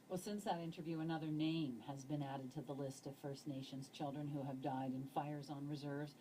Well, since that interview, another name has been added to the list of First Nations children who have died in fires on reserves.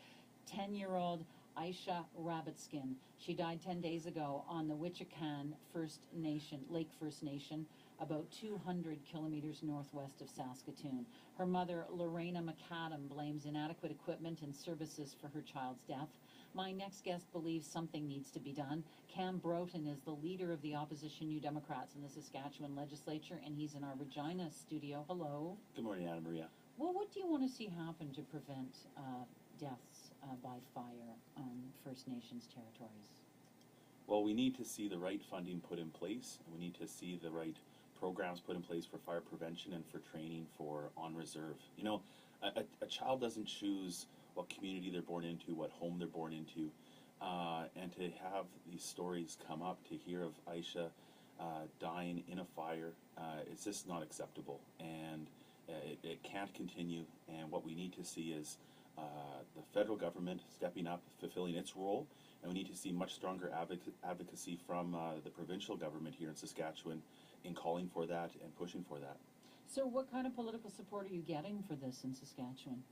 10-year-old Aisha Rabbitskin. She died 10 days ago on the Wichican First Nation, Lake First Nation, about 200 kilometers northwest of Saskatoon. Her mother, Lorena McAdam, blames inadequate equipment and services for her child's death. My next guest believes something needs to be done. Cam Broten is the leader of the opposition New Democrats in the Saskatchewan legislature, and he's in our Regina studio. Hello. Good morning, Anna Maria. Well, what do you want to see happen to prevent deaths by fire on First Nations territories? Well, we need to see the right funding put in place, and we need to see the right programs put in place for fire prevention and for training for on reserve. You know, a child doesn't choose what community they're born into, what home they're born into, and to have these stories come up, to hear of Aisha dying in a fire, it's just not acceptable, and it can't continue. And what we need to see is the federal government stepping up, fulfilling its role, and we need to see much stronger advocacy from the provincial government here in Saskatchewan in calling for that and pushing for that. So what kind of political support are you getting for this in Saskatchewan?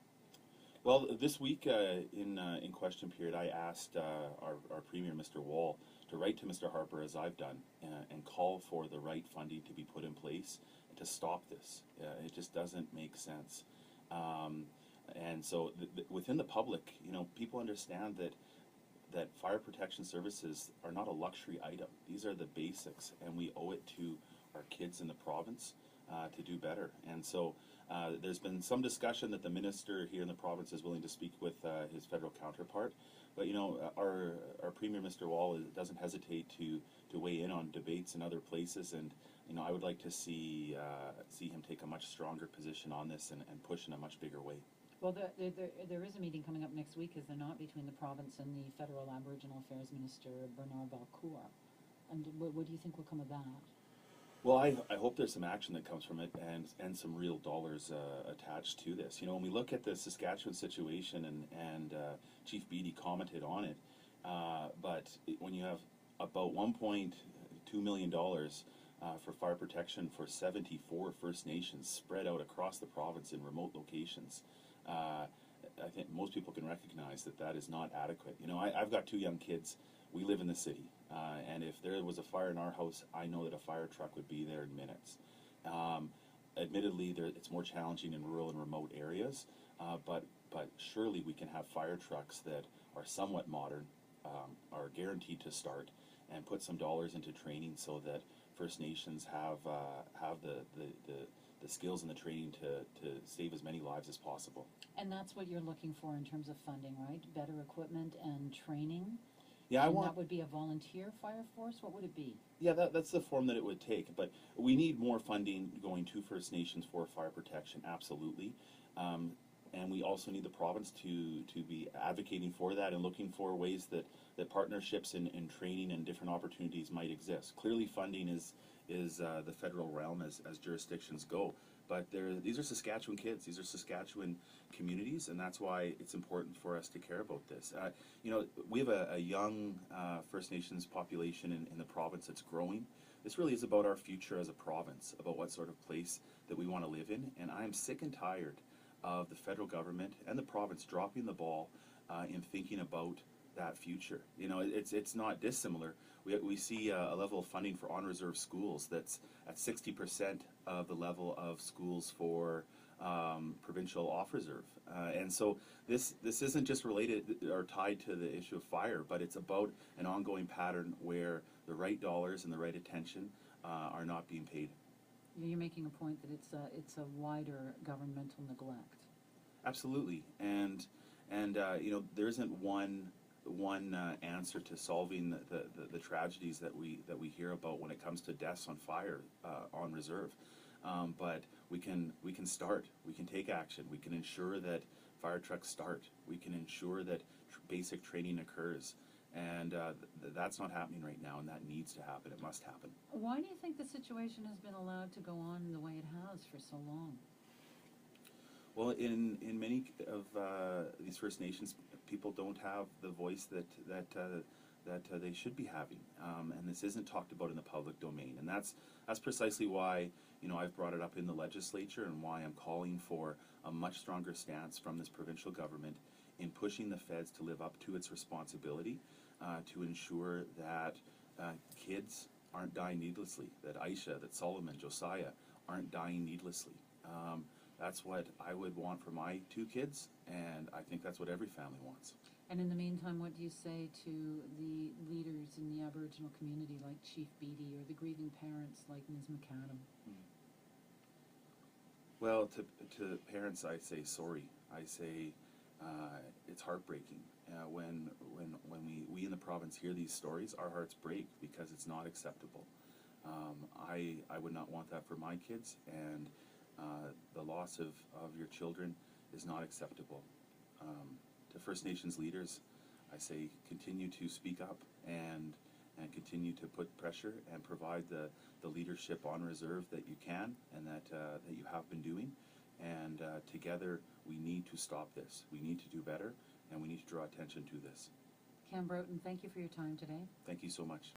Well, this week in question period, I asked our Premier, Mr. Wall, to write to Mr. Harper, as I've done, and call for the right funding to be put in place to stop this. It just doesn't make sense. And so within the public, you know, people understand that fire protection services are not a luxury item. These are the basics, and we owe it to our kids in the province to do better. And so there's been some discussion that the minister here in the province is willing to speak with his federal counterpart. But, you know, our Premier, Mr. Wall, doesn't hesitate to weigh in on debates in other places. And, you know, I would like to see him take a much stronger position on this and push in a much bigger way. Well, there is a meeting coming up next week, is there not, between the province and the federal Aboriginal Affairs Minister, Bernard Valcourt. And what do you think will come of that? Well, I hope there's some action that comes from it and some real dollars attached to this. You know, when we look at the Saskatchewan situation, and Chief Beattie commented on it, but when you have about $1.2 million for fire protection for 74 First Nations spread out across the province in remote locations, I think most people can recognize that that is not adequate. You know, I've got 2 young kids. We live in the city, and if there was a fire in our house, I know that a fire truck would be there in minutes. Admittedly, it's more challenging in rural and remote areas, but surely we can have fire trucks that are somewhat modern, are guaranteed to start, and put some dollars into training so that First Nations have the skills and the training to save as many lives as possible. And that's what you're looking for in terms of funding, right? Better equipment and training? Yeah, and that would be a volunteer fire force? What would it be? Yeah, that's the form that it would take. But we need more funding going to First Nations for fire protection, absolutely. And we also need the province to be advocating for that and looking for ways that partnerships and training and different opportunities might exist. Clearly, funding is the federal realm as jurisdictions go. But these are Saskatchewan kids. These are Saskatchewan communities, and that's why it's important for us to care about this. You know, we have a young First Nations population in the province that's growing. This really is about our future as a province, about what sort of place that we want to live in. And I'm sick and tired of the federal government and the province dropping the ball in thinking about that future. You know, it's not dissimilar. We see a level of funding for on-reserve schools that's at 60% of the level of schools for provincial off-reserve. And so this isn't just related or tied to the issue of fire, but it's about an ongoing pattern where the right dollars and the right attention are not being paid. You're making a point that it's a wider governmental neglect. Absolutely, and you know, there isn't one answer to solving the tragedies that we hear about when it comes to deaths on fire on reserve. But we can start. We can take action. We can ensure that fire trucks start. We can ensure that basic training occurs. And that's not happening right now, and that needs to happen. It must happen. Why do you think the situation has been allowed to go on the way it has for so long? Well, in many of these First Nations, people don't have the voice that they should be having, and this isn't talked about in the public domain. And that's precisely why, I've brought it up in the legislature and why I'm calling for a much stronger stance from this provincial government in pushing the feds to live up to its responsibility to ensure that kids aren't dying needlessly, that Aisha, that Solomon, Josiah aren't dying needlessly. That's what I would want for my 2 kids, and I think that's what every family wants. And in the meantime, what do you say to the leaders in the Aboriginal community like Chief Beattie or the grieving parents like Ms. McAdam? Well, to parents, I say sorry. I say it's heartbreaking. When we in the province hear these stories, our hearts break because it's not acceptable. I would not want that for my kids, and the loss of your children is not acceptable. To First Nations leaders, I say continue to speak up and continue to put pressure and provide the leadership on reserve that you can and that you have been doing. And together we need to stop this. We need to do better, and we need to draw attention to this. Cam Broten, thank you for your time today. Thank you so much.